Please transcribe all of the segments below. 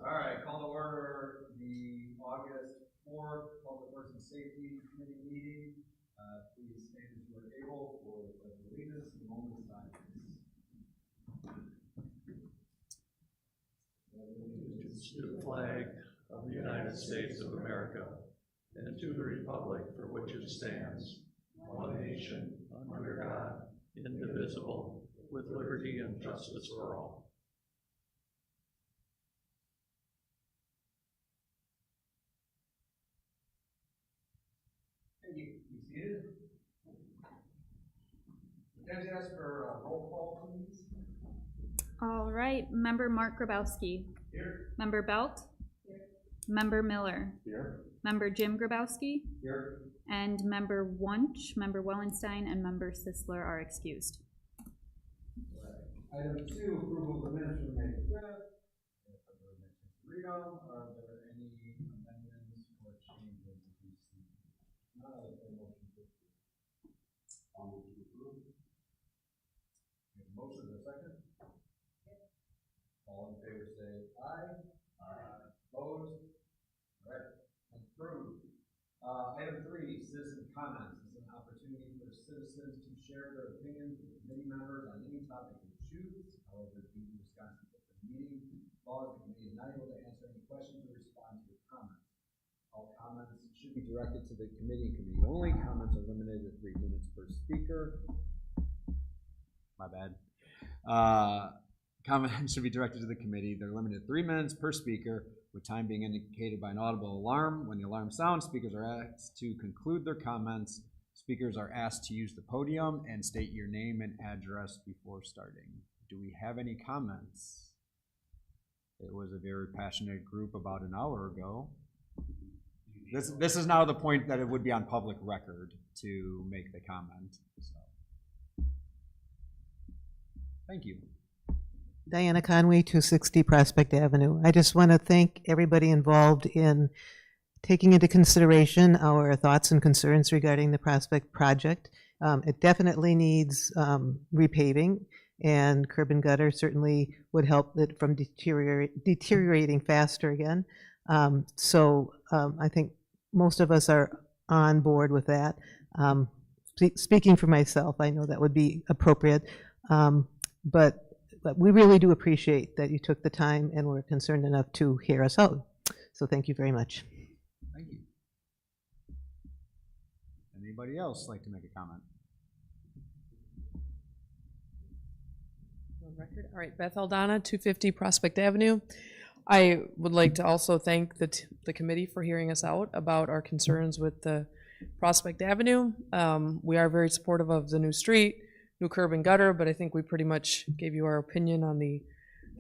All right, call to order the August 4th Public Works and Safety Committee meeting. Please stand as you are able for the Pledge of Allegiance and a moment of silence. To the flag of the United States of America and to the republic for which it stands, one nation, under God, indivisible, with liberty and justice for all. Thank you. You seated? Can I ask for a roll call, please? All right, Member Mark Grabowski. Here. Member Belt. Here. Member Miller. Here. Member Jim Grabowski. Here. And Member Wunsch, Member Wellenstein, and Member Sisler are excused. Right. Item 2, approval of the minutes from May 5th. Read them. Are there any amendments or changes that you see? None of the motion to approve. I'll move to approve. Motion in a second. All in favor say aye. Aye. Opposed? All right. Approved. Item 3, citizen comments. This is an opportunity for citizens to share their opinions with committee members on any topic they choose. However, due to Wisconsin Open Meeting laws, the committee is not able to answer any questions or respond to your comments. All comments should be directed to the committee and committee only. Comments are limited to 3 minutes per speaker. My bad. Comments should be directed to the committee. They're limited to 3 minutes per speaker, with time being indicated by an audible alarm. When the alarm sounds, speakers are asked to conclude their comments. Speakers are asked to use the podium and state your name and address before starting. Do we have any comments? It was a very passionate group about an hour ago. This is now the point that it would be on public record to make the comment. So. Thank you. Diana Conway, 260 Prospect Avenue. I just want to thank everybody involved in taking into consideration our thoughts and concerns regarding the Prospect project. It definitely needs repaving, and curb and gutter certainly would help it from deteriorating faster again. I think most of us are on board with that. Speaking for myself, I know that would be appropriate, but we really do appreciate that you took the time and were concerned enough to hear us out. So thank you very much. Thank you. Anybody else like to make a comment? Record. All right, Beth Aldana, 250 Prospect Avenue. I would like to also thank the committee for hearing us out about our concerns with the Prospect Avenue. We are very supportive of the new street, new curb and gutter, but I think we pretty much gave you our opinion on the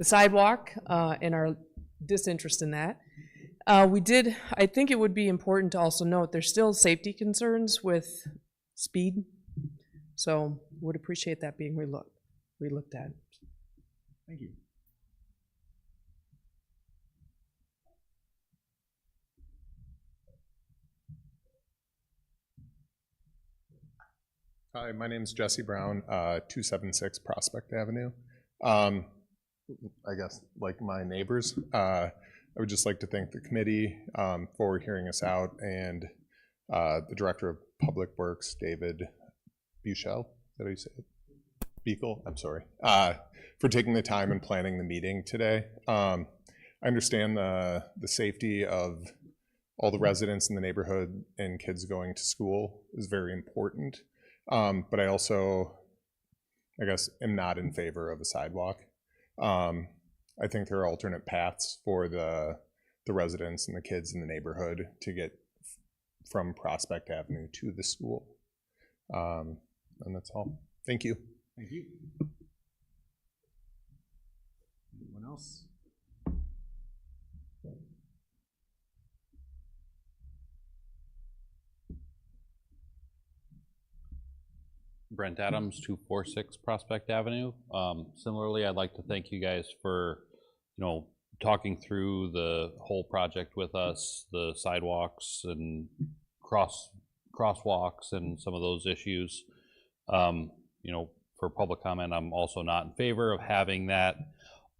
sidewalk and our disinterest in that. I think it would be important to also note there's still safety concerns with speed, so would appreciate that being relooked at. Thank you. Hi, my name is Jesse Brown, 276 Prospect Avenue. I guess like my neighbors, I would just like to thank the committee for hearing us out, and the Director of Public Works, David Buchel, is that how you say it? Beacle, I'm sorry, for taking the time and planning the meeting today. I understand the safety of all the residents in the neighborhood and kids going to school is very important. But I also, I guess, am not in favor of a sidewalk. I think there are alternate paths for the residents and the kids in the neighborhood to get from Prospect Avenue to the school. And that's all. Thank you. Thank you. Anyone else? Brent Adams, 246 Prospect Avenue. Similarly, I'd like to thank you guys for, talking through the whole project with us, the sidewalks and crosswalks and some of those issues. For public comment, I'm also not in favor of having that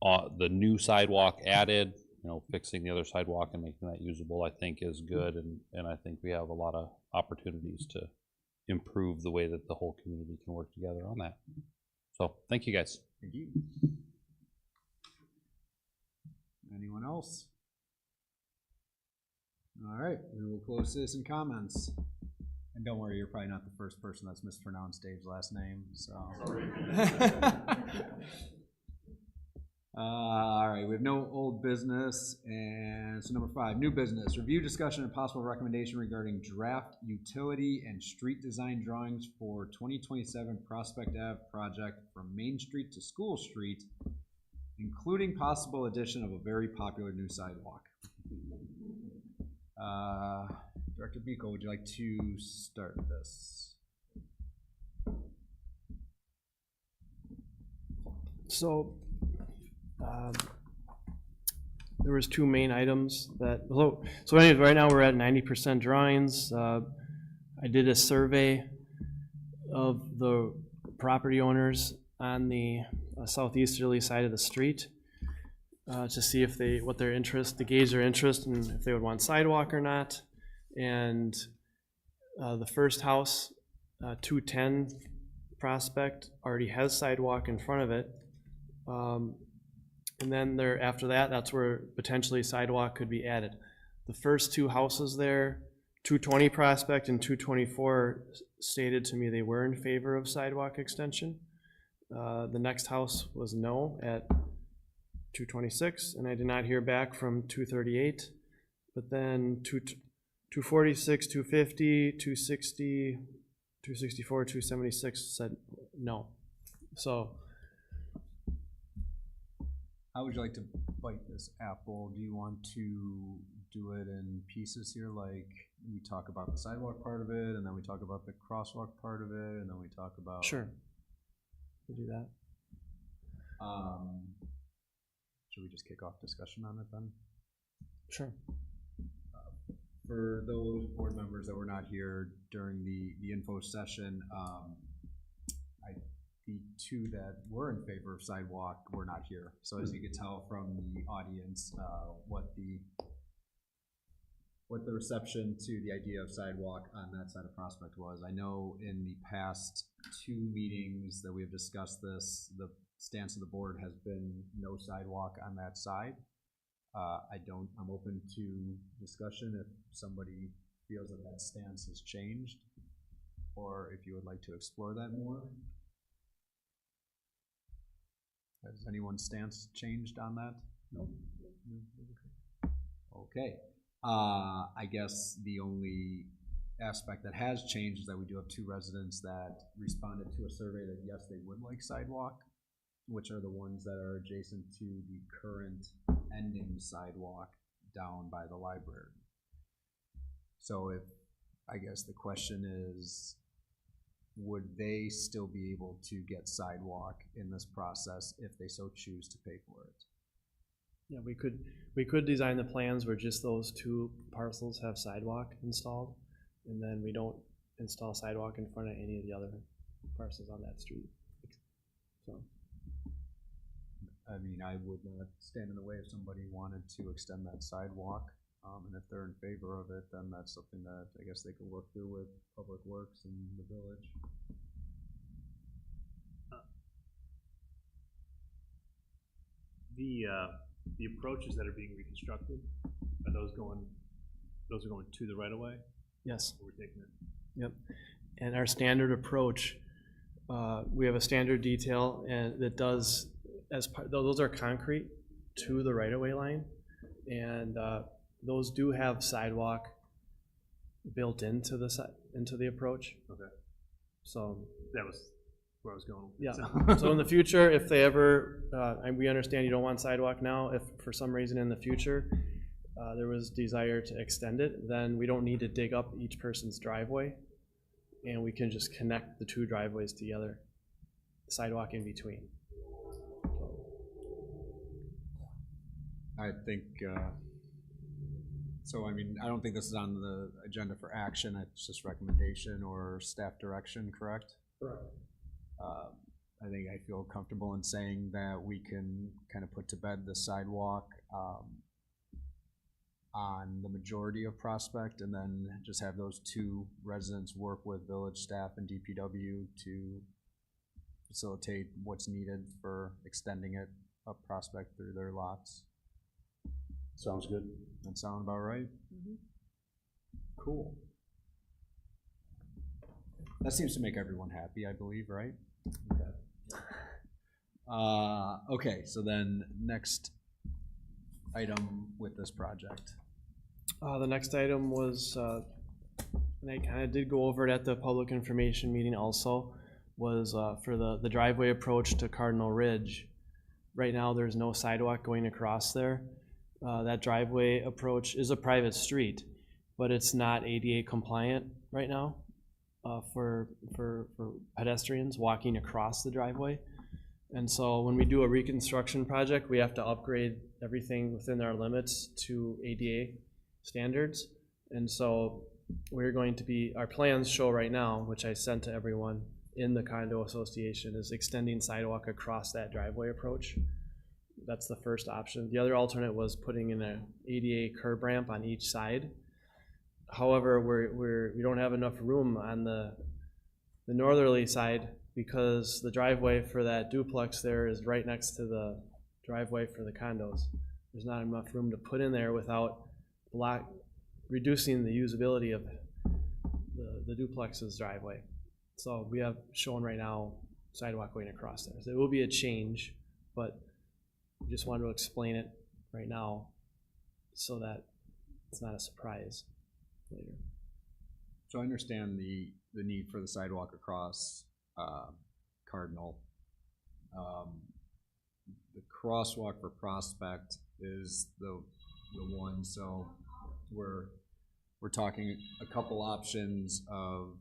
the new sidewalk added. fixing the other sidewalk and making that usable, I think is good, and I think we have a lot of opportunities to improve the way that the whole community can work together on that. So, thank you guys. Thank you. Anyone else? All right, we will close citizen comments. And don't worry, you're probably not the first person that's mispronounced Dave's last name, so. All right, we have no old business, and so number 5, new business. Review, discussion, and possible recommendation regarding draft utility and street design drawings for 2027 Prospect Ave project from Main Street to School Street, including possible addition of a very popular new sidewalk. Director Biko, would you like to start this? So, there was 2 main items that, so anyways, right now we're at 90% drawings. I did a survey of the property owners on the southeasterly side of the street to see if what their interest, to gauge their interest and if they would want sidewalk or not. And the first house, 210 Prospect, already has sidewalk in front of it. And then after that, that's where potentially sidewalk could be added. The first 2 houses there, 220 Prospect and 224, stated to me they were in favor of sidewalk extension. The next house was no at 226, and I did not hear back from 238. But then 246, 250, 260, 264, 276 said no. So, how would you like to bite this apple? Do you want to do it in pieces here, like we talk about the sidewalk part of it, and then we talk about the crosswalk part of it, and then we talk about... sure, we'll do that. Should we just kick off discussion on it then? Sure. For those board members that were not here during the info session, the 2 that were in favor of sidewalk were not here. So as you can tell from the audience, what the reception to the idea of sidewalk on that side of Prospect was. I know in the past 2 meetings that we have discussed this, the stance of the board has been no sidewalk on that side. I'm open to discussion if somebody feels that that stance has changed, or if you would like to explore that more. Has anyone's stance changed on that? No. Okay. I guess the only aspect that has changed is that we do have 2 residents that responded to a survey that yes, they would like sidewalk, which are the ones that are adjacent to the current ending sidewalk down by the library. So I guess the question is, would they still be able to get sidewalk in this process if they so choose to pay for it? Yeah, we could design the plans where just those 2 parcels have sidewalk installed, and then we don't install sidewalk in front of any of the other parcels on that street. So, I mean, I would not stand in the way if somebody wanted to extend that sidewalk, and if they're in favor of it, then that's something that I guess they could work through with Public Works and the village. The approaches that are being reconstructed, are those going to the right of way? yes. Or we're taking it? Yep. And our standard approach, we have a standard detail, and that does, as part, those are concrete to the right-of-way line, and those do have sidewalk built into the approach. Okay. So That was where I was going. yeah. So- So in the future, if they ever, and we understand you don't want sidewalk now, if for some reason in the future there was desire to extend it, then we don't need to dig up each person's driveway, and we can just connect the 2 driveways together, sidewalk in between. I think, so I mean, I don't think this is on the agenda for action, it's just recommendation or staff direction, correct? Correct. I think I feel comfortable in saying that we can kind of put to bed the sidewalk on the majority of Prospect, and then just have those two residents work with village staff and DPW to facilitate what's needed for extending it up Prospect through their lots. Sounds good. That sound about right? Cool. That seems to make everyone happy, I believe, right? Okay, so then next item with this project. The next item was, and I kind of did go over it at the public information meeting also, was for the driveway approach to Cardinal Ridge. Right now, there's no sidewalk going across there. That driveway approach is a private street, but it's not ADA compliant right now for pedestrians walking across the driveway. And so when we do a reconstruction project, we have to upgrade everything within our limits to ADA standards. And so we're going to be, our plans show right now, which I sent to everyone in the condo association, is extending sidewalk across that driveway approach. That's the first option. The other alternate was putting in an ADA curb ramp on each side. However, we don't have enough room on the northerly side because the driveway for that duplex there is right next to the driveway for the condos. There's not enough room to put in there without reducing the usability of the duplex's driveway. So we have shown right now sidewalk going across there. So it will be a change, but we just wanted to explain it right now so that it's not a surprise later. So I understand the need for the sidewalk across Cardinal. The crosswalk for Prospect is the one, so we're talking a couple options of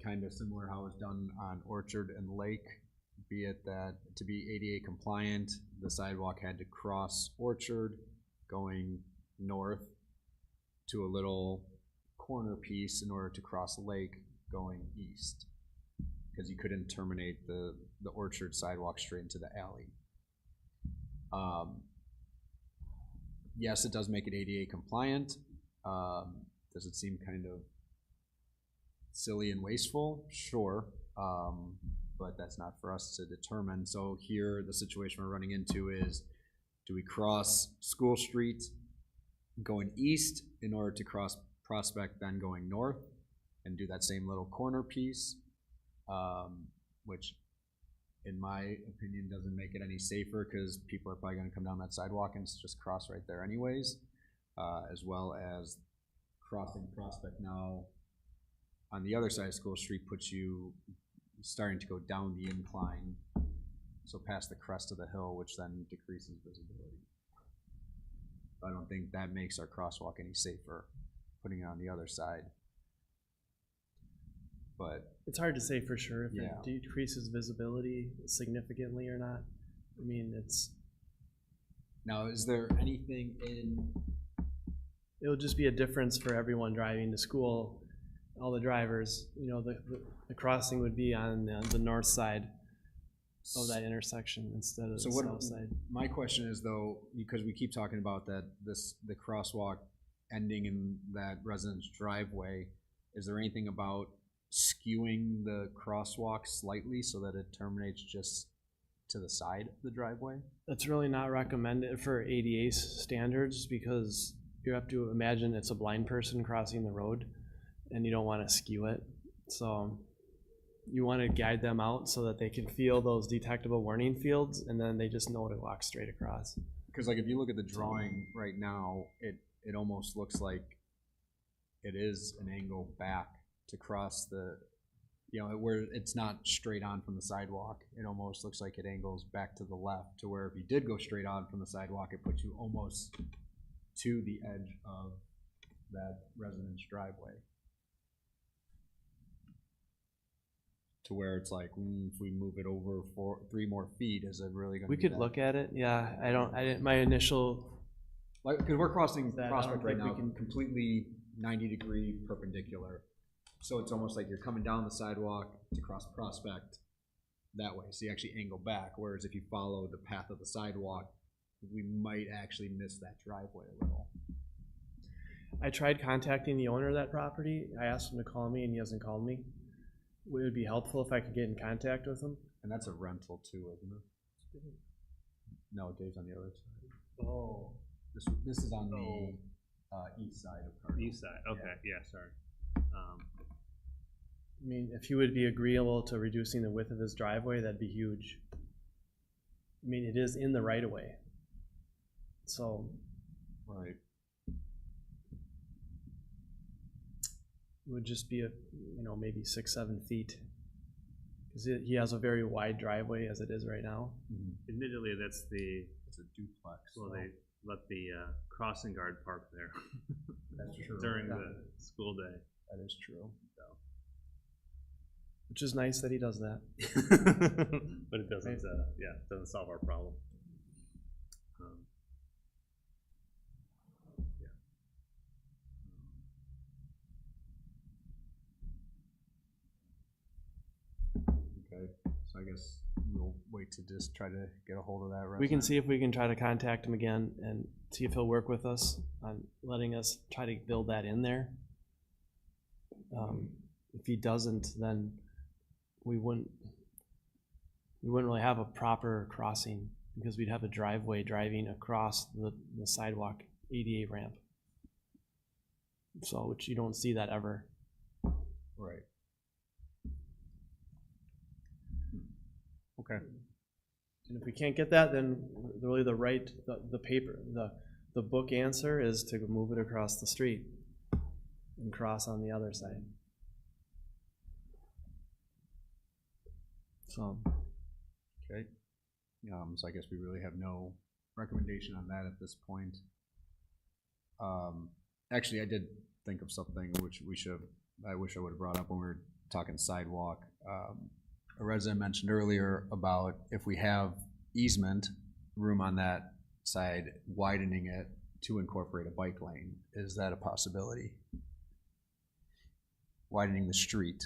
kind of similar how it's done on Orchard and Lake, be it that to be ADA compliant, the sidewalk had to cross Orchard going north to a little corner piece in order to cross Lake going east, because you couldn't terminate the Orchard sidewalk straight into the alley. Yes, it does make it ADA compliant. Does it seem kind of silly and wasteful? Sure, but that's not for us to determine. So here, the situation we're running into is, do we cross School Street going east in order to cross Prospect, then going north and do that same little corner piece, which in my opinion doesn't make it any safer because people are probably going to come down that sidewalk and just cross right there anyways, as well as crossing Prospect now on the other side of School Street puts you starting to go down the incline, so past the crest of the hill, which then decreases visibility. I don't think that makes our crosswalk any safer, putting it on the other side. But it's hard to say for sure if yeah, it decreases visibility significantly or not. I mean, it's... Now, is there anything in... It'll just be a difference for everyone driving to school, all the drivers. You know, the crossing would be on the north side of that intersection instead of the south side. My question is though, because we keep talking about that, the crosswalk ending in that resident's driveway, is there anything about skewing the crosswalk slightly so that it terminates just to the side of the driveway? That's really not recommended for ADA standards because you have to imagine it's a blind person crossing the road and you don't want to skew it. So you want to guide them out so that they can feel those detectable warning fields and then they just know to walk straight across. Because like if you look at the drawing right now, it almost looks like it is an angle back to cross the, you know, where it's not straight on from the sidewalk. It almost looks like it angles back to the left to where if you did go straight on from the sidewalk, it puts you almost to the edge of that resident's driveway. To where it's like, if we move it over 3 more feet, is it really going to? We could look at it. Yeah, I didn't. My initial, like, because we're crossing Prospect right now, completely 90-degree perpendicular. So it's almost like you're coming down the sidewalk to cross Prospect that way. So you actually angle back. Whereas if you follow the path of the sidewalk, we might actually miss that driveway a little. I tried contacting the owner of that property. I asked him to call me and he hasn't called me. It would be helpful if I could get in contact with him. And that's a rental too, isn't it? No, Dave's on the other side. Oh. This is on the east side of Cardinal. East side, okay, yeah, sorry. I mean, if he would be agreeable to reducing the width of his driveway, that'd be huge. I mean, it is in the right of way. So Right. it would just be maybe 6-7 feet. Because he has a very wide driveway as it is right now. Admittedly, that's the, It's a duplex. well, they let the crossing guard park there That's true. during the school day. That is true. Which is nice that he does that. But it doesn't, yeah, it doesn't solve our problem. Okay, so I guess we'll wait to just try to get a hold of that resident. We can see if we can try to contact him again and see if he'll work with us on letting us try to build that in there. If he doesn't, then we wouldn't really have a proper crossing because we'd have a driveway driving across the sidewalk ADA ramp. So, which you don't see that ever. Right. Okay. And if we can't get that, then really the book answer is to move it across the street and cross on the other side. So. Okay. So I guess we really have no recommendation on that at this point. Actually, I did think of something which I wish I would have brought up when we were talking sidewalk. A resident mentioned earlier about if we have easement room on that side, widening it to incorporate a bike lane. Is that a possibility? Widening the street.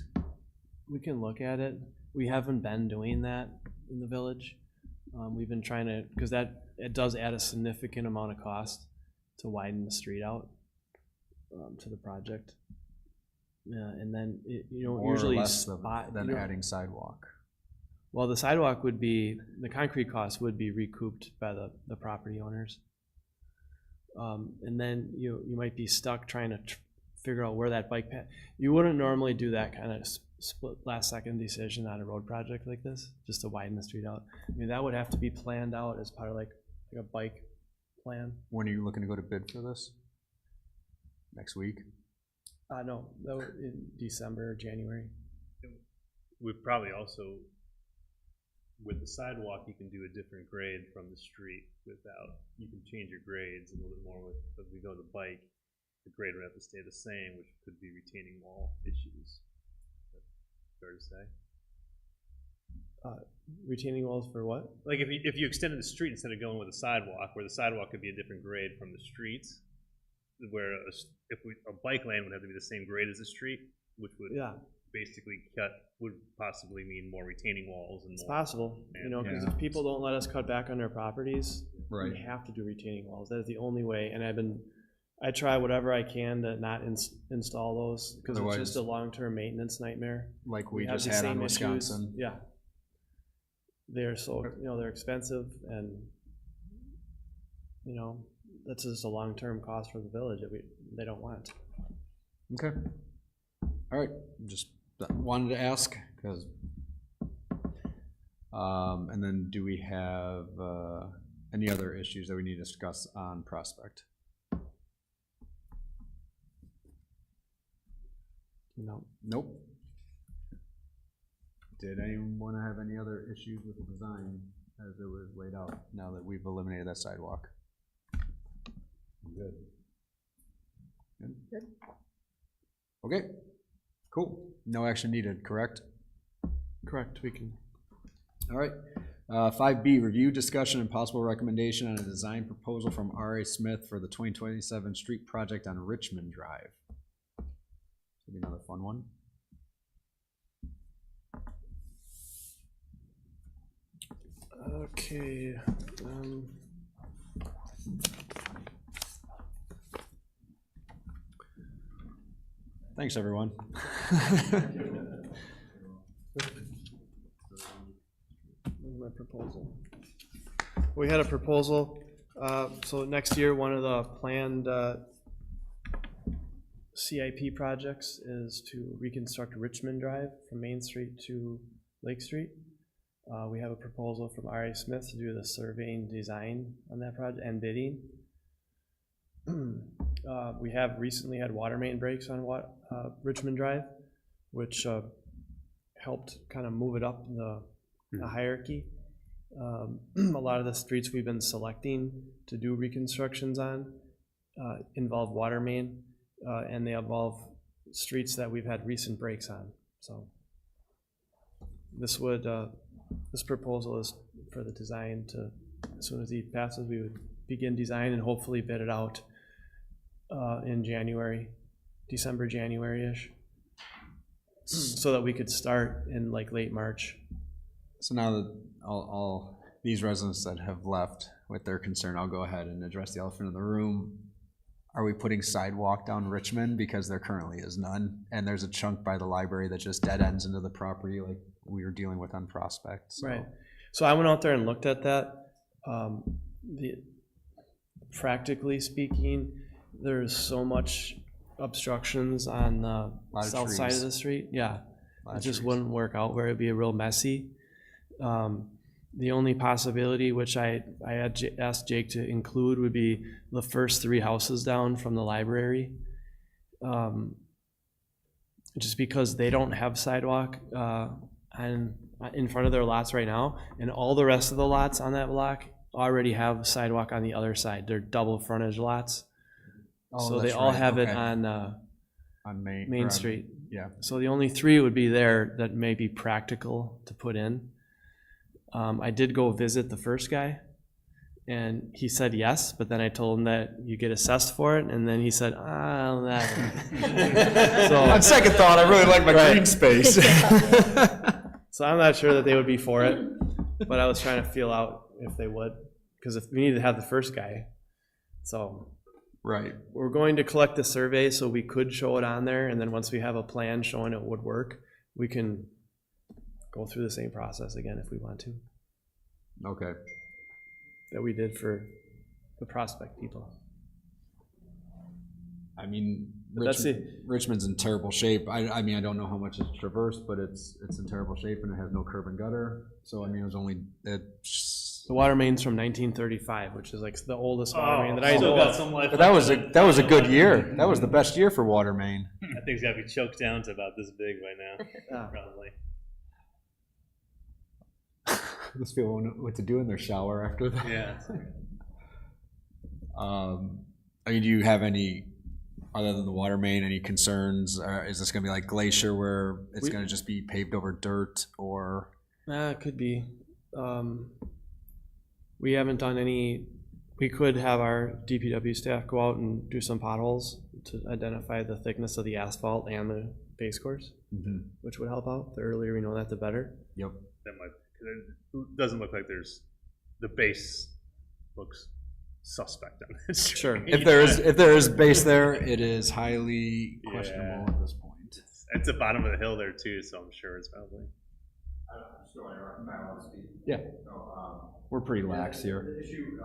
We can look at it. We haven't been doing that in the village. We've been trying to, because it does add a significant amount of cost to widen the street out to the project. Yeah, and then More usually or less than adding sidewalk. Well, the sidewalk would be, the concrete cost would be recouped by the property owners. And then you might be stuck trying to figure out where that bike path. You wouldn't normally do that kind of split last second decision on a road project like this, just to widen the street out. I mean, that would have to be planned out as part of like a bike plan. When are you looking to go to bid for this? Next week? No, that would in December or January. We'd probably also, with the sidewalk, you can do a different grade from the street without, you can change your grades a little bit more with, if we go to the bike, the grade would have to stay the same, which could be retaining wall issues. Fair to say? Retaining walls for what? Like if you extended the street instead of going with a sidewalk, where the sidewalk could be a different grade from the street, where a bike lane would have to be the same grade as the street, which would basically would possibly mean more retaining walls and It's more. possible, because if people don't let us cut back on their properties, Right. we have to do retaining walls. That is the only way, and I try whatever I can to not install those, because it's just a long-term maintenance nightmare. Like we have just the had on same issues. Wisconsin. Yeah. They're they're expensive, and, that's just a long-term cost for the village that they don't want. Okay. All right, just wanted to ask, because, and then do we have any other issues that we need to discuss on Prospect? No. Nope. Did anyone have any other issues with the design as it was laid out, now that we've eliminated that sidewalk? Good. Good? Okay, cool. No action needed, correct? Correct, we can. All right. 5B, review, discussion, and possible recommendation on a design proposal from R.A. Smith for the 2027 street project on Richmond Drive. Maybe another fun one. Okay. Thanks, everyone. My proposal. We had a proposal, so next year, one of the planned CIP projects is to reconstruct Richmond Drive from Main Street to Lake Street. We have a proposal from R.A. Smith to do the surveying design on that project and bidding. We have recently had water main breaks on Richmond Drive, which helped kind of move it up the hierarchy. A lot of the streets we've been selecting to do reconstructions on involve water main, and they involve streets that we've had recent breaks on. So this would, this proposal is for the design to, as soon as he passes, we would begin design and hopefully bid it out in January, December, January-ish, so that we could start in like late March. So now that all these residents that have left with their concern, I'll go ahead and address the elephant in the room. Are we putting sidewalk down Richmond? Because there currently is none. And there's a chunk by the library that just dead ends into the property like we were dealing with on Prospect. So. Right. So I went out there and looked at that. Practically speaking, there's so much obstructions on the south side of the street. Yeah. It just wouldn't work out where it'd be real messy. The only possibility, which I had asked Jake to include, would be the first 3 houses down from the library. Just because they don't have sidewalk in front of their lots right now, and all the rest of the lots on that block already have sidewalk on the other side. They're double frontage lots. Oh, so they all have it on Main Street. Yeah. So the only 3 would be there that may be practical to put in. I did go visit the first guy, and he said yes, but then I told him that you get assessed for it, and then he said, that. So, on second thought, I really like my green space. So I'm not sure that they would be for it, but I was trying to feel out if they would, because if we need to have the first guy. So right, we're going to collect the survey so we could show it on there, and then once we have a plan showing it would work, we can go through the same process again if we want to. Okay. That we did for the Prospect people. I mean, That's it. Richmond's in terrible shape. I mean, I don't know how much it's traversed, but it's in terrible shape, and it has no curb and gutter. So I mean, it was only the water main's from 1935, which is like the oldest water main that I know of. But that was a good year. That was the best year for water main. That thing's got to be choked down to about this big by now, probably. Those people know what to do in their shower after that. Yeah. I mean, do you have any, other than the water main, any concerns? Is this going to be like Glacier, where it's going to just be paved over dirt, or? It could be. We haven't done any. We could have our DPW staff go out and do some potholes to identify the thickness of the asphalt and the base course, which would help out. The earlier we know that, the better. Yep. That might. It doesn't look like there's, the base looks suspect on this. Sure. If there is base there, it is highly questionable at this point. It's the bottom of the hill there too, so I'm sure it's probably. Yeah. We're pretty lax here. The issue,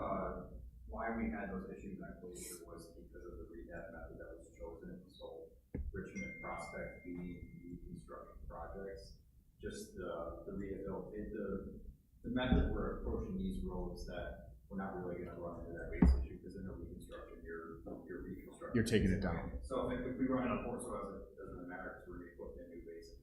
why we had those issues on Glacier was because of the rehab method that was chosen. So Richmond Prospect being reconstruction projects, just the rehabilitation, the method we're approaching these roads, that we're not really going to run into that base issue, because in a reconstruction, you're reconstructing. You're taking it down. So if we run out of force soils, it doesn't matter, because we're going to put in a new basin.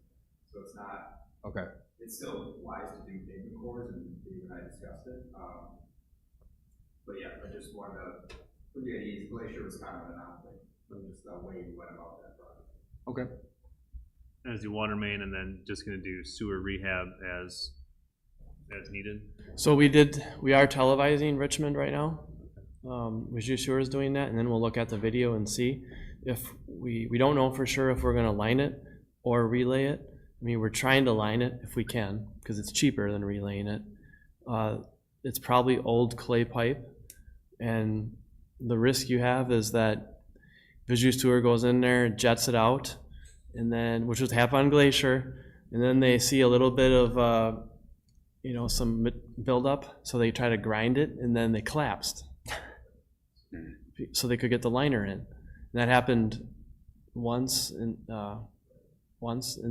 So it's not. Okay. It's still wise to do pavement cores, and Dave and I discussed it. But yeah, I just wanted to put you at ease. Glacier was kind of an anomaly, just the way we went about that project. Okay. As the water main, and then just going to do sewer rehab as needed. So we are televising Richmond right now. Reju Sewer is doing that, and then we'll look at the video and see if we don't know for sure if we're going to line it or relay it. I mean, we're trying to line it if we can, because it's cheaper than relaying it. It's probably old clay pipe, and the risk you have is that Reju Sewer goes in there, jets it out, and then, which was half on Glacier, and then they see a little bit of, you know, some buildup, so they try to grind it, and then they collapsed. So they could get the liner in. And that happened once, and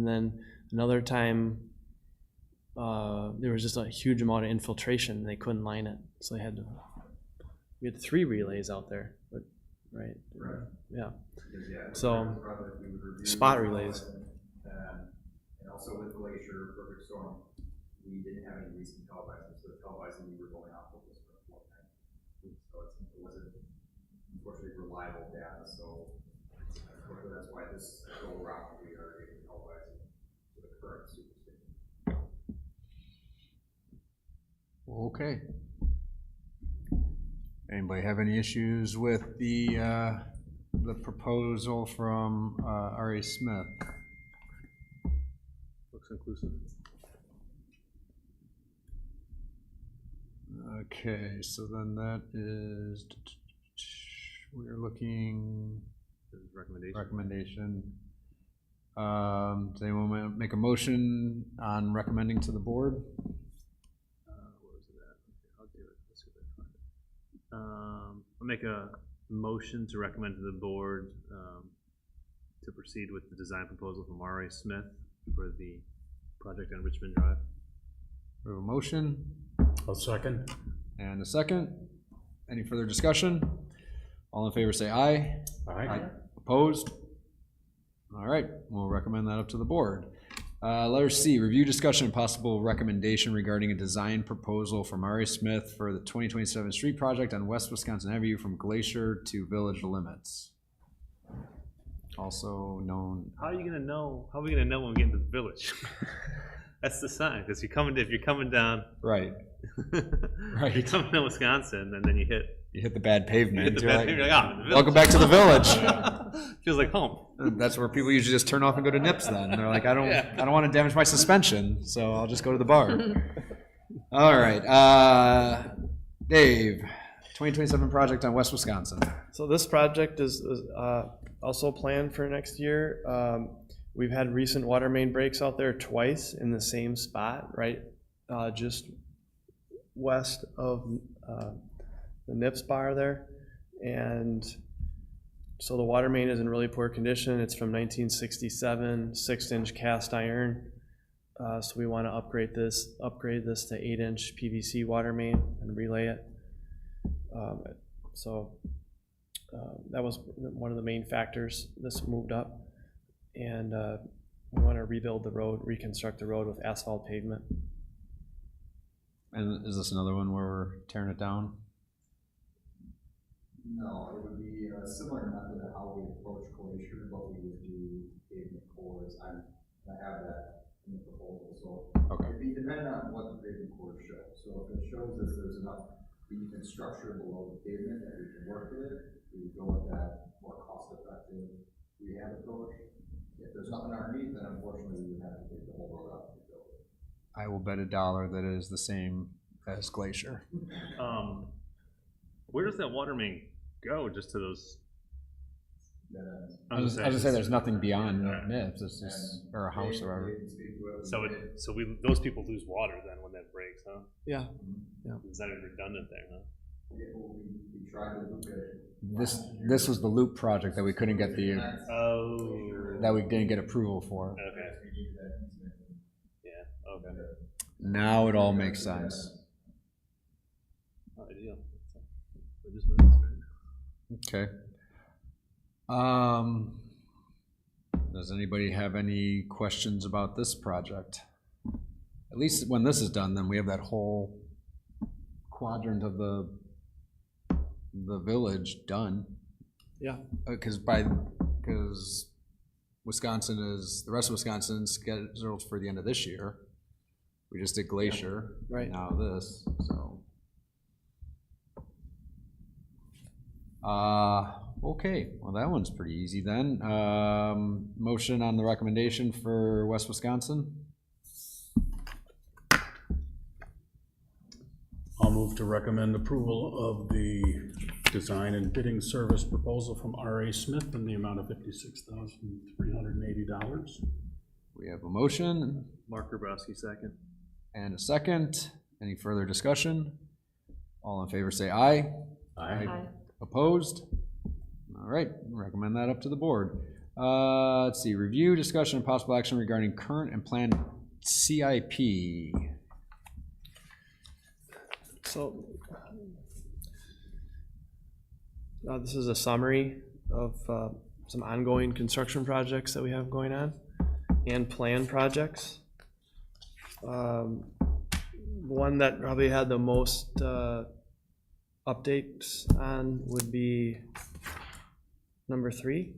then another time, there was just a huge amount of infiltration, and they couldn't line it, so we had 3 relays out there, but, right? Yeah. So, spot relays. And also with Glacier, Perfect Storm, we didn't have any recent televising, so the televising we were going off of was for 4 times. So it wasn't unfortunately reliable data, so unfortunately that's why this go around we are getting televising to the current superstation. Okay. Anybody have any issues with the proposal from R.A. Smith? Looks inclusive. Okay, so then that is, we're looking, recommendation. Does anyone make a motion on recommending to the board? What was it at? Okay, I'll do it. Let's see if I can find it. I'll make a motion to recommend to the board to proceed with the design proposal from R.A. Smith for the project on Richmond Drive. We have a motion I'll second. and a second. Any further discussion? All in favor say aye. Aye. Opposed? All right, we'll recommend that up to the board. Letter C, review discussion and possible recommendation regarding a design proposal from R.A. Smith for the 2027 street project on West Wisconsin Avenue from Glacier to village limits. Also known. How are you gonna know? How are we gonna know when we get into the village? That's the sign, because if you're coming down, Right. right, you're coming down Wisconsin, and then you hit the bad pavement. the bad, you're like, I'm in the village. Welcome back to the village. Feels like home. That's where people usually just turn off and go to Nips then. They're like, I don't want to damage my suspension, so I'll just go to the bar. All right, Dave, 2027 project on West Wisconsin. So this project is also planned for next year. We've had recent water main breaks out there twice in the same spot, right? Just west of the Nips bar there. And so the water main is in really poor condition. It's from 1967, 6-inch cast iron. So we want to upgrade this to 8-inch PVC water main and relay it. That was one of the main factors this moved up. And we want to rebuild the road, reconstruct the road with asphalt pavement. And is this another one where we're tearing it down? No, it would be a similar method of how we approach Glacier, but we would do pavement cores. I have that in the proposal, so Okay. it'd be dependent on what the pavement cores show. So if it shows us there's enough beef and structure below the pavement that we can work with it, we would go with that more cost-effective rehab approach. If there's nothing underneath, then unfortunately we would have to take the whole road out and rebuild it. I will bet $1 that it is the same as Glacier. Where does that water main go? Just to those? I was gonna say there's nothing beyond Nips, it's just, or a house or whatever. So those people lose water then when that breaks, huh? Yeah. Is that redundant there, huh? Yeah, well, we tried to look at it. This was the loop project that we couldn't get Oh. that we didn't get approval for. Okay. Yeah. Okay. Now it all makes sense. Oh, ideal. We're just moving straight. Okay. Does anybody have any questions about this project? At least when this is done, then we have that whole quadrant of the village done. Yeah. Because Wisconsin is, the rest of Wisconsin is scheduled for the end of this year. We just did Glacier. Right. Now this, so. Okay, well, that one's pretty easy then. Motion on the recommendation for West Wisconsin. I'll move to recommend approval of the design and bidding service proposal from R.A. Smith in the amount of $56,380. We have a motion Mark Grabowski, second. and a second. Any further discussion? All in favor say aye. Aye. Opposed? All right, recommend that up to the board. Let's see, review, discussion, and possible action regarding current and planned CIP. So, this is a summary of some ongoing construction projects that we have going on and planned projects. One that probably had the most updates on would be number 3.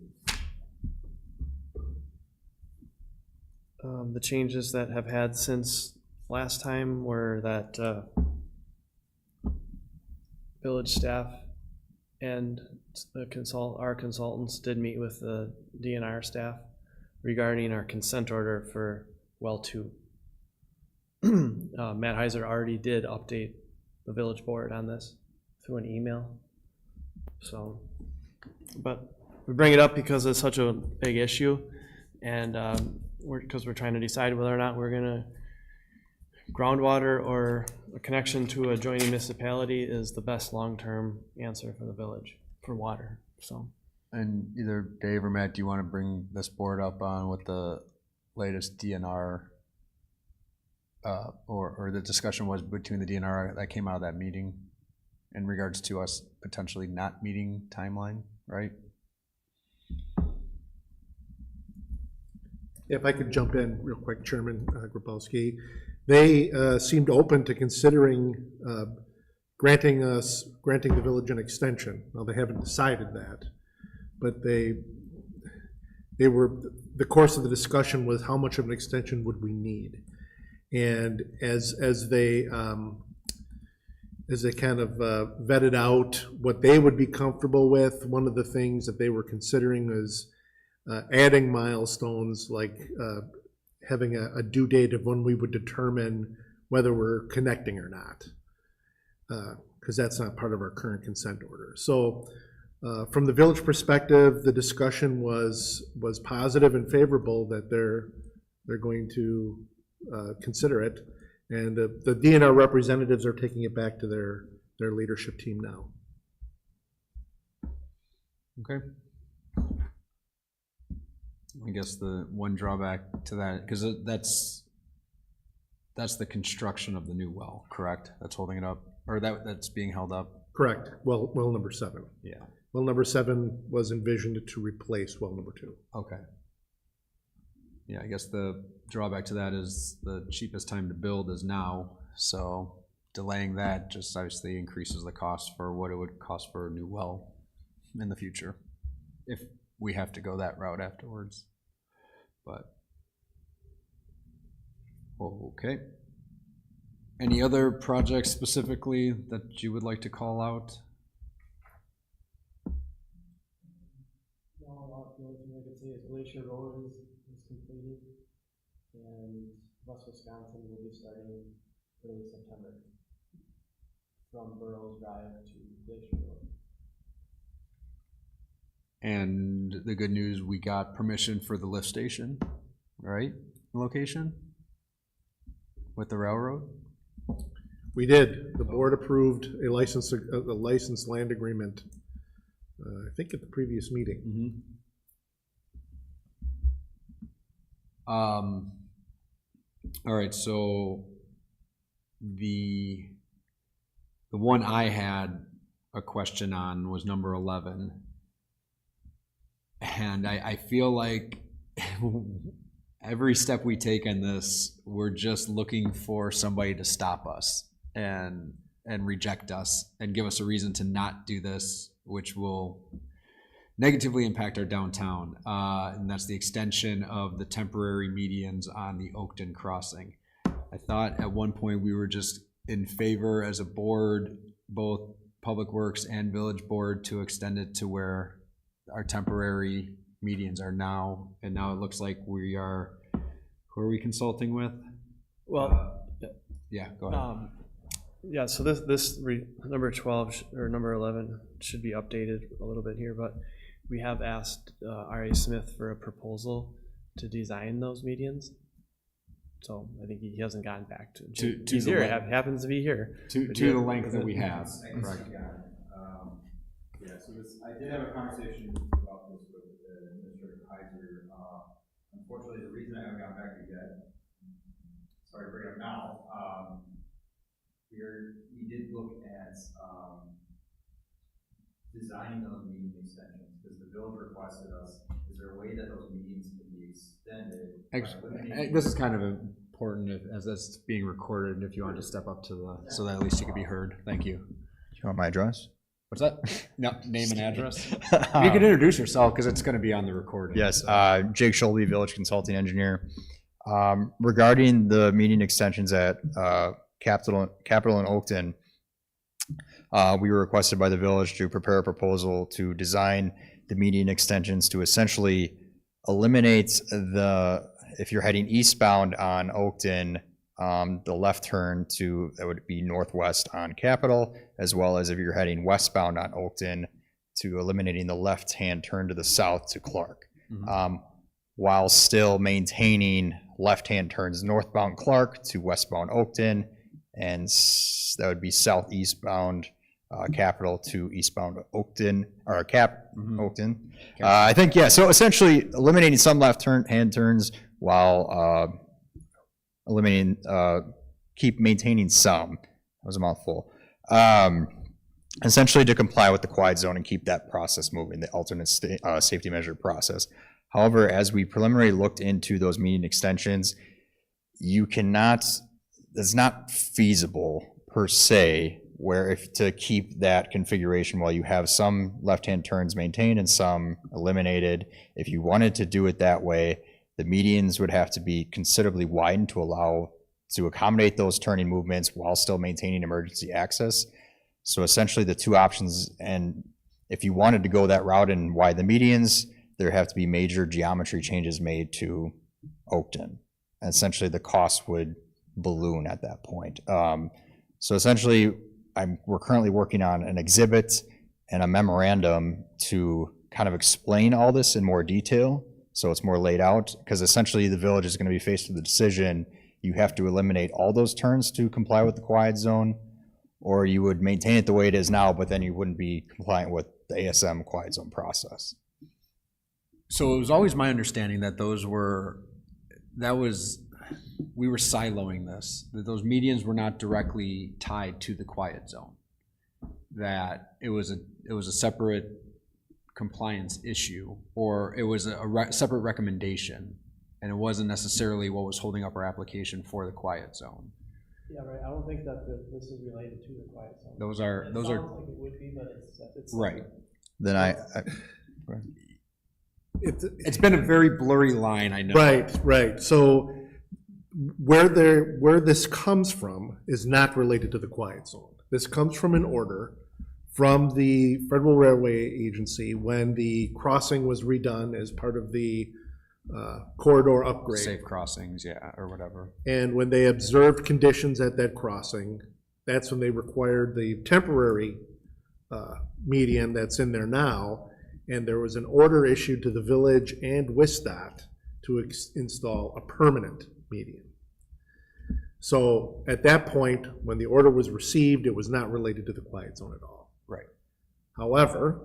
The changes that have had since last time were that village staff and our consultants did meet with the DNR staff regarding our consent order for well 2. Matt Heiser already did update the village board on this through an email. So, but we bring it up because it's such a big issue, and because we're trying to decide whether or not we're gonna groundwater or a connection to a adjoining municipality is the best long-term answer for the village for water. So, And either Dave or Matt, do you want to bring this board up on what the latest DNR or the discussion was between the DNR that came out of that meeting in regards to us potentially not meeting timeline, right? If I could jump in real quick, Chairman Grabowski. They seemed open to considering granting the village an extension. Now, they haven't decided that, but the course of the discussion was how much of an extension would we need? And as they kind of vetted out what they would be comfortable with, one of the things that they were considering is adding milestones like having a due date of when we would determine whether we're connecting or not, because that's not part of our current consent order. So from the village perspective, the discussion was positive and favorable that they're going to consider it, and the DNR representatives are taking it back to their leadership team now. Okay. I guess the one drawback to that, because that's the construction of the new well, correct? That's holding it up, or that's being held up? Correct. Well number 7. Yeah. Well number 7 was envisioned to replace well number 2. Okay. Yeah, I guess the drawback to that is the cheapest time to build is now, so delaying that just obviously increases the cost for what it would cost for a new well in the future, if we have to go that route afterwards. But okay. Any other projects specifically that you would like to call out? no, the only thing I could say is Glacier Road is completed, and West Wisconsin will be starting early September from Burroughs Drive to Glacier Road. And the good news, we got permission for the lift station, right? Location with the railroad. We did. The board approved a licensed land agreement, I think at the previous meeting. Mm-hmm. All right, so the one I had a question on was number 11. And I feel like every step we take on this, we're just looking for somebody to stop us and reject us and give us a reason to not do this, which will negatively impact our downtown. And that's the extension of the temporary medians on the Oakton crossing. I thought at one point we were just in favor as a board, both Public Works and Village Board, to extend it to where our temporary medians are now, and now it looks like we are, who are we consulting with? Well, Yeah, go ahead. Yeah, so number 12 or number 11 should be updated a little bit here, but we have asked R.A. Smith for a proposal to design those medians. So I think he hasn't gotten back to he's here, happens to be here. To the length that we have, correct. Yeah, so I did have a conversation about this with Administrator Kaiser. Unfortunately, the reason I haven't gotten back to you yet, sorry to bring it up now, we did look at designing those meeting extensions, because the village requested us, is there a way that those meetings can be extended? This is kind of important as that's being recorded, and if you want to step up to the, so that at least you can be heard. Thank you. Do you want my address? What's that? No, name and address. You can introduce yourself because it's going to be on the recording. Yes, Jake Scholbe, Village Consulting Engineer. Regarding the meeting extensions at Capitol and Oakton, we were requested by the village to prepare a proposal to design the meeting extensions to essentially eliminate if you're heading eastbound on Oakton, the left turn that would be northwest on Capitol, as well as if you're heading westbound on Oakton, to eliminating the left-hand turn to the south to Clark, while still maintaining left-hand turns northbound Clark to westbound Oakton, and that would be southeastbound Capitol to eastbound Oakton, or Oakton. I think, yeah, so essentially eliminating some left-hand turns while keep maintaining some. That was a mouthful. Essentially to comply with the quiet zone and keep that process moving, the alternate safety measure process. However, as we preliminarily looked into those meeting extensions, it's not feasible per se, to keep that configuration while you have some left-hand turns maintained and some eliminated. If you wanted to do it that way, the medians would have to be considerably widened to accommodate those turning movements while still maintaining emergency access. So essentially the two options, and if you wanted to go that route and widen the medians, there have to be major geometry changes made to Oakton. And essentially the cost would balloon at that point. So essentially we're currently working on an exhibit and a memorandum to kind of explain all this in more detail, so it's more laid out, because essentially the village is going to be faced with the decision: you have to eliminate all those turns to comply with the quiet zone, or you would maintain it the way it is now, but then you wouldn't be compliant with the ASM quiet zone process. So it was always my understanding that we were siloing this, that those medians were not directly tied to the quiet zone, that it was a separate compliance issue, or it was a separate recommendation, and it wasn't necessarily what was holding up our application for the quiet zone. Yeah, right. I don't think that this is related to the quiet zone. Those are like it would be, but it's right. Then it's been a very blurry line, I know. Right. So where this comes from is not related to the quiet zone. This comes from an order from the Federal Railway Agency when the crossing was redone as part of the corridor upgrade. Safe crossings, yeah, or whatever. And when they observed conditions at that crossing, that's when they required the temporary median that's in there now. And there was an order issued to the village and WISDOT to install a permanent median. So at that point, when the order was received, it was not related to the quiet zone at all. Right. However,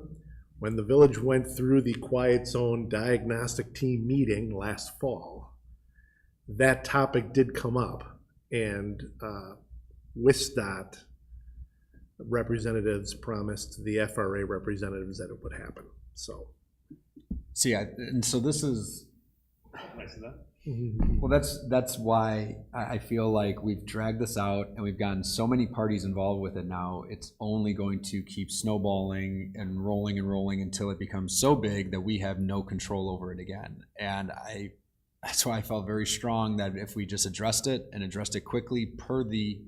when the village went through the quiet zone diagnostic team meeting last fall, that topic did come up, and WISDOT representatives promised the FRA representatives that it would happen. So, and so this is. Nice of that. Well, that's why I feel like we've dragged this out and we've gotten so many parties involved with it now. It's only going to keep snowballing and rolling until it becomes so big that we have no control over it again. And that's why I felt very strong that if we just addressed it and addressed it quickly per the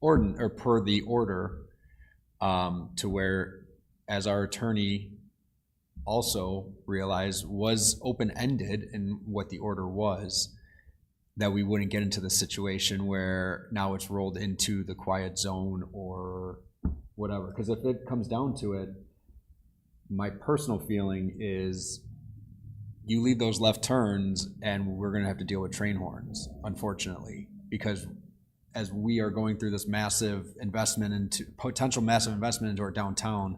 order, to where, as our attorney also realized, was open-ended in what the order was, that we wouldn't get into the situation where now it's rolled into the quiet zone or whatever. Because if it comes down to it, my personal feeling is you leave those left turns and we're gonna have to deal with train horns, unfortunately, because as we are going through this potential massive investment into our downtown,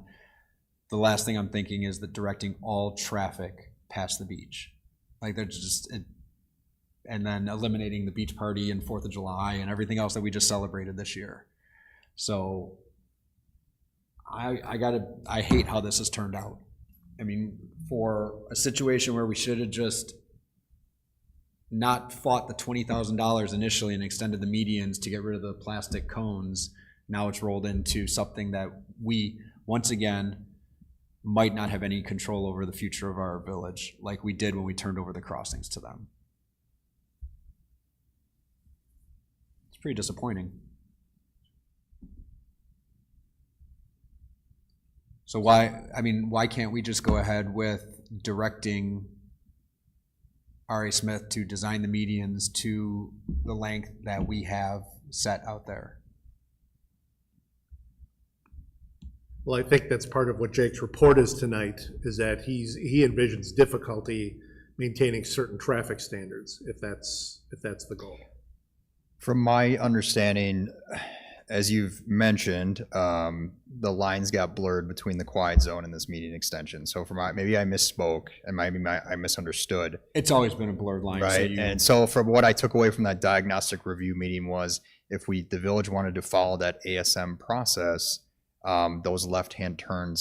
the last thing I'm thinking is that directing all traffic past the beach. Like there's just, and then eliminating the beach party and 4th of July and everything else that we just celebrated this year. So I hate how this has turned out. I mean, for a situation where we should have just not fought the $20,000 initially and extended the medians to get rid of the plastic cones, now it's rolled into something that we, once again, might not have any control over the future of our village like we did when we turned over the crossings to them. It's pretty disappointing. So why can't we just go ahead with directing R.A. Smith to design the medians to the length that we have set out there? Well, I think that's part of what Jake's report is tonight, is that he envisions difficulty maintaining certain traffic standards, if that's the goal. From my understanding, as you've mentioned, the lines got blurred between the quiet zone and this median extension. So maybe I misspoke and maybe I misunderstood. It's always been a blurred line. Right, and so from what I took away from that diagnostic review meeting was if the village wanted to follow that ASM process, those left-hand turn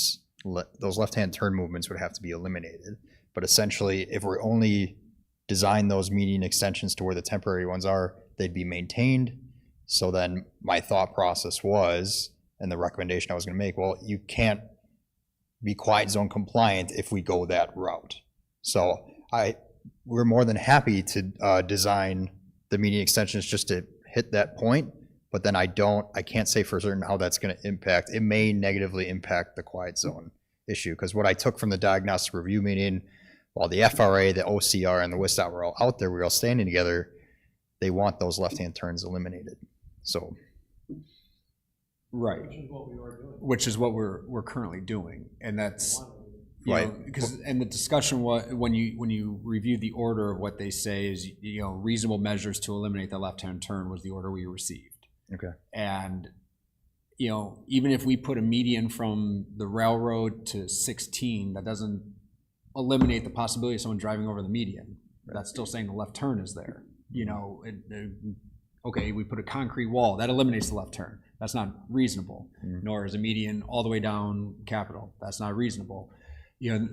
movements would have to be eliminated. But essentially, if we're only design those median extensions to where the temporary ones are, they'd be maintained. So then my thought process was, and the recommendation I was going to make, well, you can't be quiet zone compliant if we go that route. So we're more than happy to design the median extensions just to hit that point. But then I can't say for certain how that's going to impact. It may negatively impact the quiet zone issue, because what I took from the diagnostic review meeting, while the FRA, the OCR, and the WISDOT were all out there, we were all standing together, they want those left-hand turns eliminated. So, right, which is what we're currently doing, and that's right. Because and the discussion when you review the order of what they say is reasonable measures to eliminate the left-hand turn was the order we received. Okay. And even if we put a median from the railroad to 16, that doesn't eliminate the possibility of someone driving over the median. Right. That's still saying the left turn is there. Okay, we put a concrete wall, that eliminates the left turn. That's not reasonable. Mm-hmm. Nor is a median all the way down Capitol. That's not reasonable.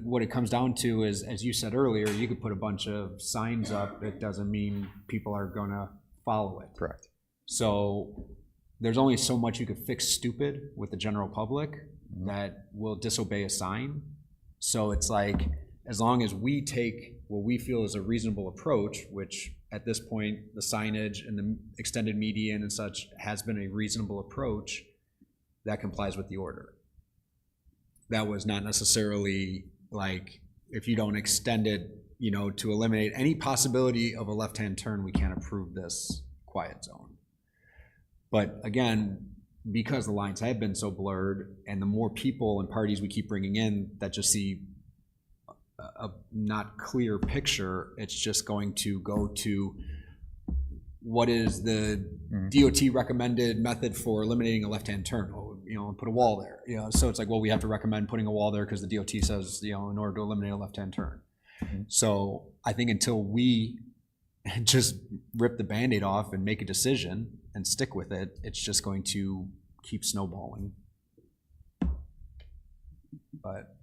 What it comes down to is, as you said earlier, you could put a bunch of signs up. It doesn't mean people are gonna follow it. Correct. So there's only so much you could fix stupid with the general public that will disobey a sign. So it's like, as long as we take what we feel is a reasonable approach, which at this point, the signage and the extended median and such has been a reasonable approach, that complies with the order. That was not necessarily like, if you don't extend it, to eliminate any possibility of a left-hand turn, we can't approve this quiet zone. But again, because the lines have been so blurred, and the more people and parties we keep bringing in that just see a not clear picture, it's just going to go to what is the DOT recommended method for eliminating a left-hand turn? Put a wall there. So it's like, well, we have to recommend putting a wall there because the DOT says, in order to eliminate a left-hand turn. Mm-hmm. So I think until we just rip the Band-Aid off and make a decision and stick with it, it's just going to keep snowballing. But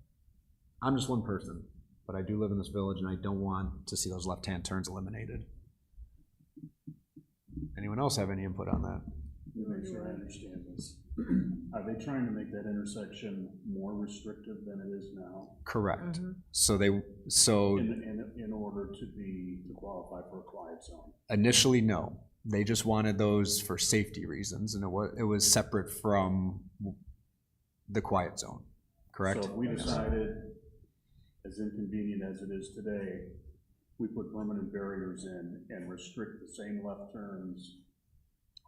I'm just one person, but I do live in this village and I don't want to see those left-hand turns eliminated. Anyone else have any input on that? Make sure I understand this. Are they trying to make that intersection more restrictive than it is now? Correct. Mm-hmm. In order to qualify for a quiet zone? Initially, no. They just wanted those for safety reasons, and it was separate from the quiet zone. Correct. So if we decided, as inconvenient as it is today, we put permanent barriers in and restrict the same left turns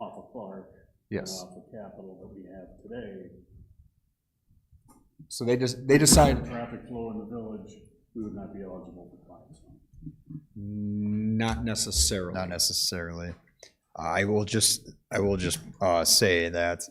off of Clark and Yes. off of Capitol that we have today, So they decide, traffic flow in the village, we would not be eligible for fines. not necessarily. Not necessarily. I will just say that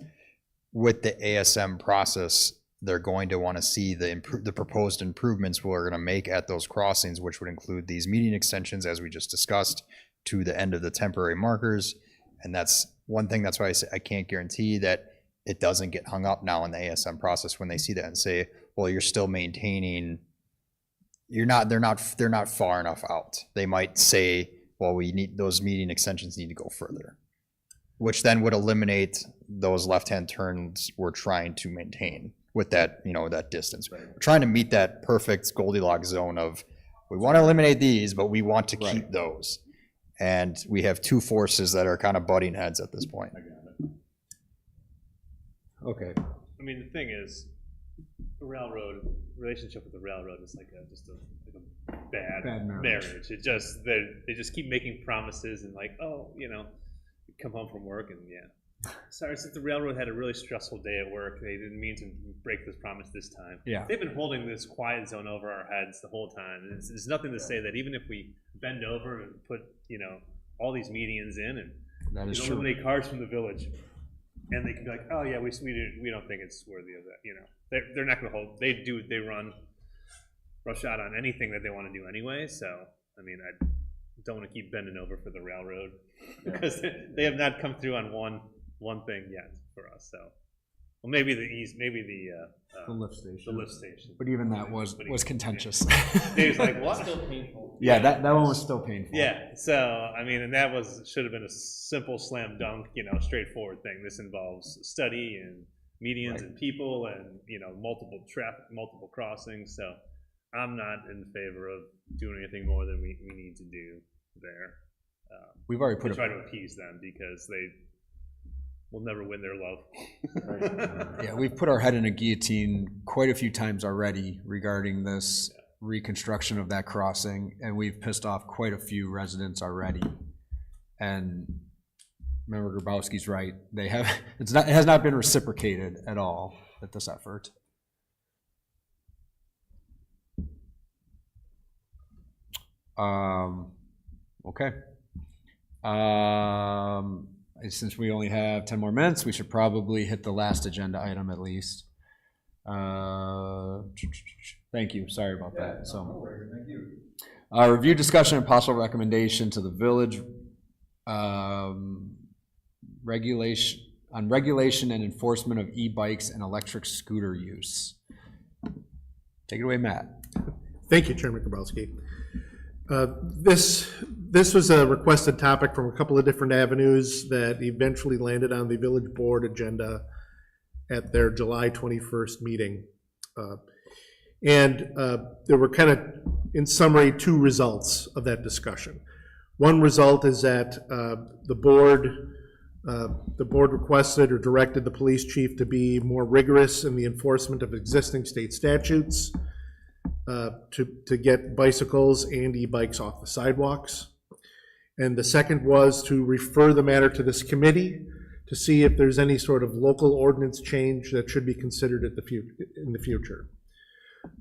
with the ASM process, they're going to want to see the proposed improvements we're going to make at those crossings, which would include these median extensions, as we just discussed, to the end of the temporary markers. And that's one thing. That's why I say I can't guarantee that it doesn't get hung up now in the ASM process when they see that and say, well, you're still maintaining. They're not far enough out. They might say, well, we need those median extensions need to go further, which then would eliminate those left-hand turns we're trying to maintain with that, that distance. We're trying to meet that perfect Goldilocks zone of, we want to eliminate these, but we want to keep those. And we have two forces that are kind of butting heads at this point. Okay. I mean, the thing is, the relationship with the railroad is like a bad marriage. It just, they just keep making promises and like, oh, come home from work and sorry, since the railroad had a really stressful day at work, they didn't mean to break this promise this time. Yeah. They've been holding this quiet zone over our heads the whole time. There's nothing to say that even if we bend over and put, all these medians in and That is true. eliminate cars from the village, and they can be like, oh yeah, we don't think it's worthy of that. They're not going to hold. They run roughshod on anything that they want to do anyway. So I mean, I don't want to keep bending over for the railroad because they have not come through on one thing yet for us. So, well, maybe the lift station. The lift station. But even that was contentious. Dave's like, what? Still painful. Yeah, that one was still painful. Yeah. So I mean, and that should have been a simple slam dunk, straightforward thing. This involves study and medians and people and multiple crossings. So I'm not in favor of doing anything more than we need to do there. We've already put try to appease them because they will never win their love. Yeah, we've put our head in a guillotine quite a few times already regarding this reconstruction of that crossing, and we've pissed off quite a few residents already. And Member Grabowski's right; it has not been reciprocated at all at this effort. Okay. Since we only have 10 more minutes, we should probably hit the last agenda item at least. Thank you. Sorry about that. So, Thank you. review, discussion, and possible recommendation to the village regulation and enforcement of e-bikes and electric scooter use. Take it away, Matt. Thank you, Chairman Grabowski. This was a requested topic from a couple of different avenues that eventually landed on the village board agenda at their July 21st meeting. And there were kind of, in summary, two results of that discussion. One result is that the board requested or directed the police chief to be more rigorous in the enforcement of existing state statutes, to get bicycles and e-bikes off the sidewalks. And the second was to refer the matter to this committee to see if there's any sort of local ordinance change that should be considered in the future.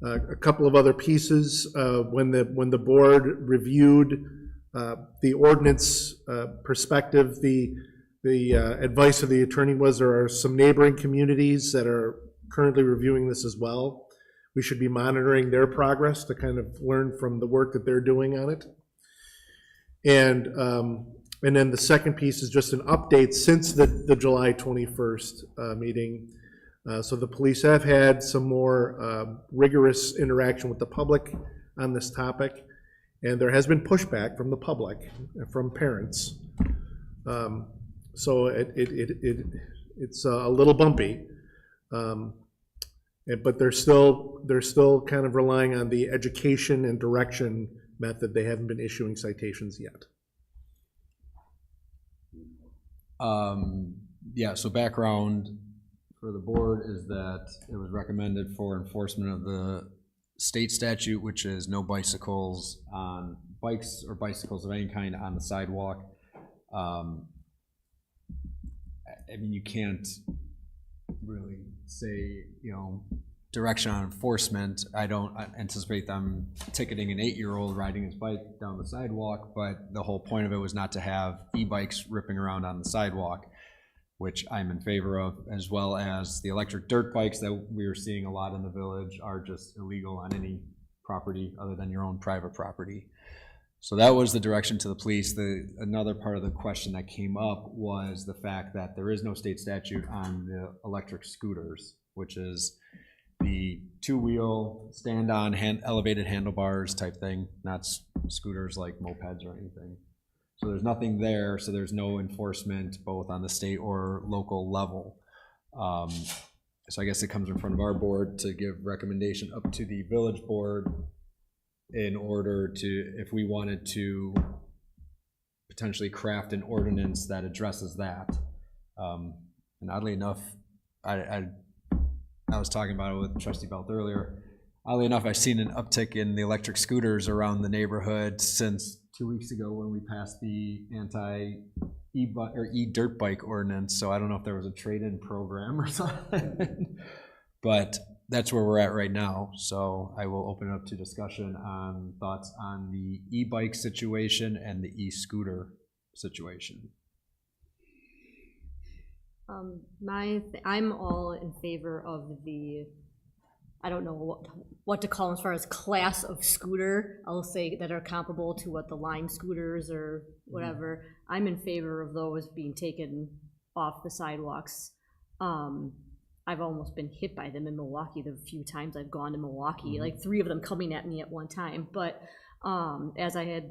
A couple of other pieces, when the board reviewed the ordinance perspective, the advice of the attorney was there are some neighboring communities that are currently reviewing this as well. We should be monitoring their progress to kind of learn from the work that they're doing on it. And then the second piece is just an update since the July 21st meeting. So the police have had some more rigorous interaction with the public on this topic, and there has been pushback from the public, from parents. So it's a little bumpy. But they're still kind of relying on the education and direction method. They haven't been issuing citations yet. Yeah, so background for the board is that it was recommended for enforcement of the state statute, which is no bicycles on bikes or bicycles of any kind on the sidewalk. I mean, you can't really say, you know, direction on enforcement. I don't anticipate them ticketing an 8-year-old riding his bike down the sidewalk, but the whole point of it was not to have e-bikes ripping around on the sidewalk, which I'm in favor of, as well as the electric dirt bikes that we are seeing a lot in the village are just illegal on any property other than your own private property. So that was the direction to the police. Another part of the question that came up was the fact that there is no state statute on the electric scooters, which is the two-wheel, stand-on, elevated handlebars type thing, not scooters like mopeds or anything. So there's nothing there, so there's no enforcement both on the state or local level. So I guess it comes in front of our board to give recommendation up to the village board in order to, if we wanted to potentially craft an ordinance that addresses that. And oddly enough, I was talking about it with Trustee Belt earlier. Oddly enough, I've seen an uptick in the electric scooters around the neighborhood since 2 weeks ago when we passed the e-dirt bike ordinance. So I don't know if there was a trade-in program or something, but that's where we're at right now. So I will open it up to discussion on thoughts on the e-bike situation and the e-scooter situation. I'm all in favor of the, I don't know what to call them as far as class of scooter, I'll say, that are comparable to what the Lime scooters or whatever. I'm in favor of those being taken off the sidewalks. I've almost been hit by them in Milwaukee the few times I've gone to Milwaukee, like 3 of them coming at me at one time. But as I had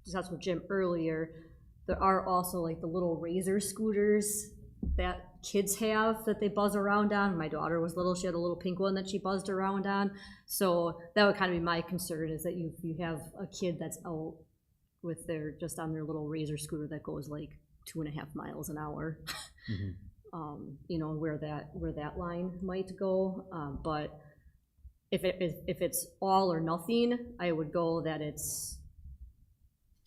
discussed with Jim earlier, there are also like the little razor scooters that kids have that they buzz around on. My daughter was little, she had a little pink one that she buzzed around on. So that would kind of be my concern, is that you have a kid that's out with their, just on their little razor scooter that goes like 2.5 miles an hour. You know, where that line might go. But if it's all or nothing, I would go that it's,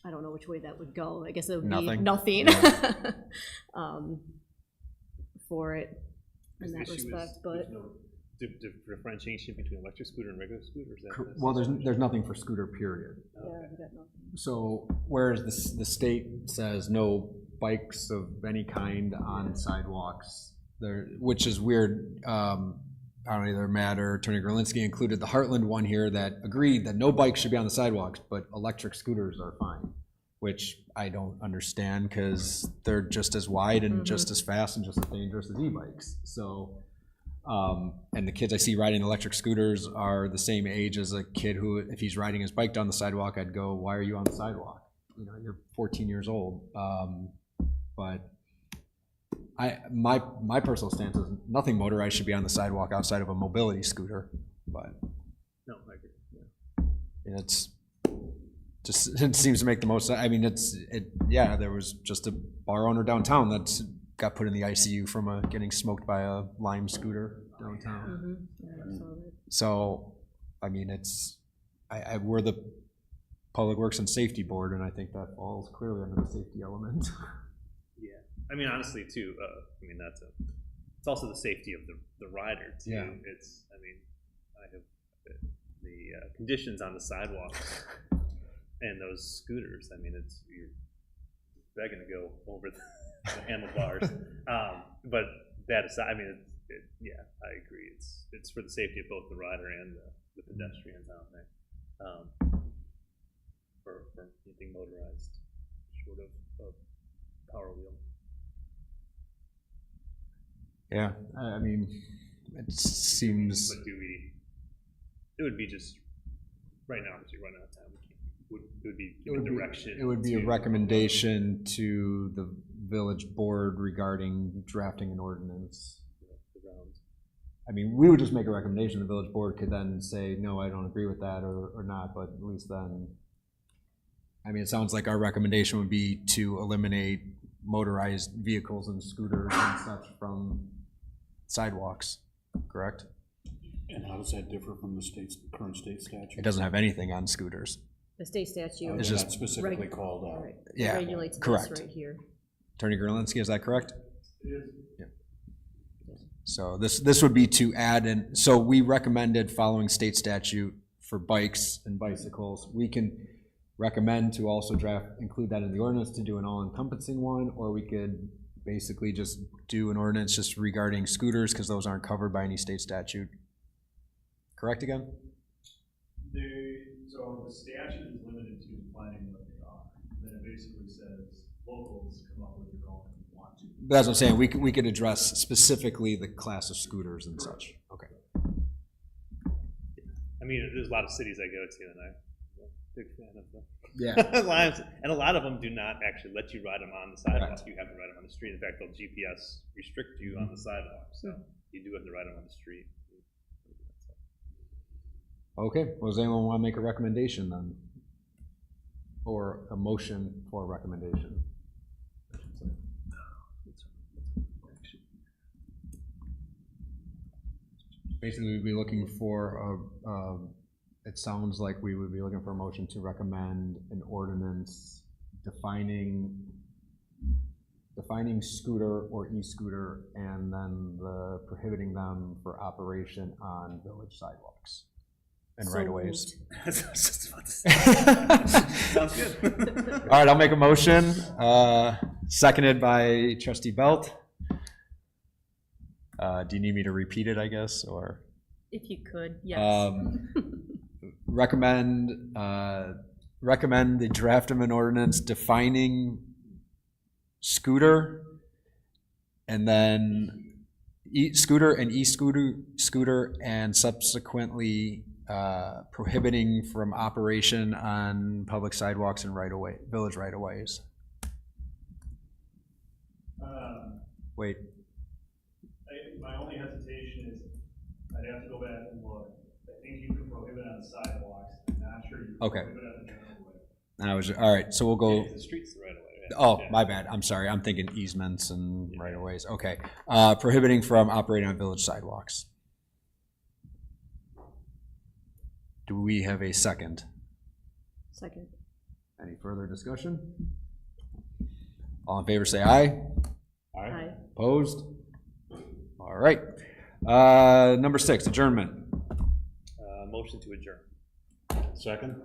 I don't know which way that would go. I guess it would be nothing for it in that respect. But no differentiation between electric scooter and regular scooter? Is that Well, there's nothing for scooter, period. yeah, we got nothing. So whereas the state says no bikes of any kind on sidewalks, there, which is weird. I don't know, either Matt or Attorney Gerlinski included the Heartland one here that agreed that no bikes should be on the sidewalks, but electric scooters are fine, which I don't understand because they're just as wide and just as fast and just as dangerous as e-bikes. So, and the kids I see riding electric scooters are the same age as a kid who, if he's riding his bike down the sidewalk, I'd go, why are you on the sidewalk? You know, you're 14 years old. But my personal stance is nothing motorized should be on the sidewalk outside of a mobility scooter. But no, I agree. Yeah. It's just, it seems to make the most sense. I mean, yeah, there was just a bar owner downtown that got put in the ICU from getting smoked by a Lime scooter downtown. So, I mean, we're the Public Works and Safety Board, and I think that falls clearly under the safety element. Yeah, I mean, honestly, too. I mean, it's also the safety of the rider too. Yeah. It's, I mean, I have the conditions on the sidewalks and those scooters. I mean, you're begging to go over the handlebars. But that aside, I mean, yeah, I agree. It's for the safety of both the rider and the pedestrians out there. For anything motorized, short of power wheel. Yeah, I mean, it seems. But it would be just, right now, because you're running out of time, it would be given direction. It would be a recommendation to the village board regarding drafting an ordinance. I mean, we would just make a recommendation, the village board could then say, no, I don't agree with that, or not, but at least then, I mean, it sounds like our recommendation would be to eliminate motorized vehicles and scooters and such from sidewalks, correct? And how does that differ from the current state statute? It doesn't have anything on scooters. The state statute. It's just specifically reg- called out. right, Yeah, regulates this correct. right here. Attorney Gerlinski, is that correct? Yeah. So this would be to add in, so we recommended following state statute for bikes and bicycles. We can recommend to also include that in the ordinance to do an all-encompassing one, or we could basically just do an ordinance just regarding scooters, because those aren't covered by any state statute. Correct again? So the statute is limited to defining what they are. Then it basically says locals come up with their own if you want to. That's what I'm saying, we could address specifically the class of scooters and such. Okay. I mean, there's a lot of cities I go to, and I'm a big fan of them. Yeah. Lines, and a lot of them do not actually let you ride them on the sidewalk. Right. You have to ride them on the street. In fact, they'll GPS restrict you on the sidewalk, so you do have to ride them on the street. Okay, well, does anyone want to make a recommendation then? Or a motion for a recommendation? Basically, we'd be looking for it sounds like we would be looking for a motion to recommend an ordinance defining scooter or e-scooter, and then prohibiting them for operation on village sidewalks and So right-of-ways. Sounds good. All right, I'll make a motion, seconded by trustee Belt. Do you need me to repeat it, I guess, or? If you could, yes. Recommend the draft of an ordinance defining scooter, and then scooter and e-scooter, and subsequently prohibiting from operation on public sidewalks and village right-of-ways. Wait. My only hesitation is I'd have to go back and look. I think you can prohibit on sidewalks. I'm not sure you can Okay. prohibit on the general way. And all right, so we'll go. The streets the right of way. Yeah. Oh, Yeah. my bad. I'm sorry. I'm thinking easements and right-of-ways. Okay. Prohibiting from operating on village sidewalks. Do we have a second? Second. Any further discussion? All in favor, say aye. Aye. Opposed? All right. Number 6, adjournment. Motion to adjourn. Second?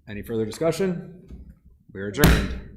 Any further discussion? We're adjourned.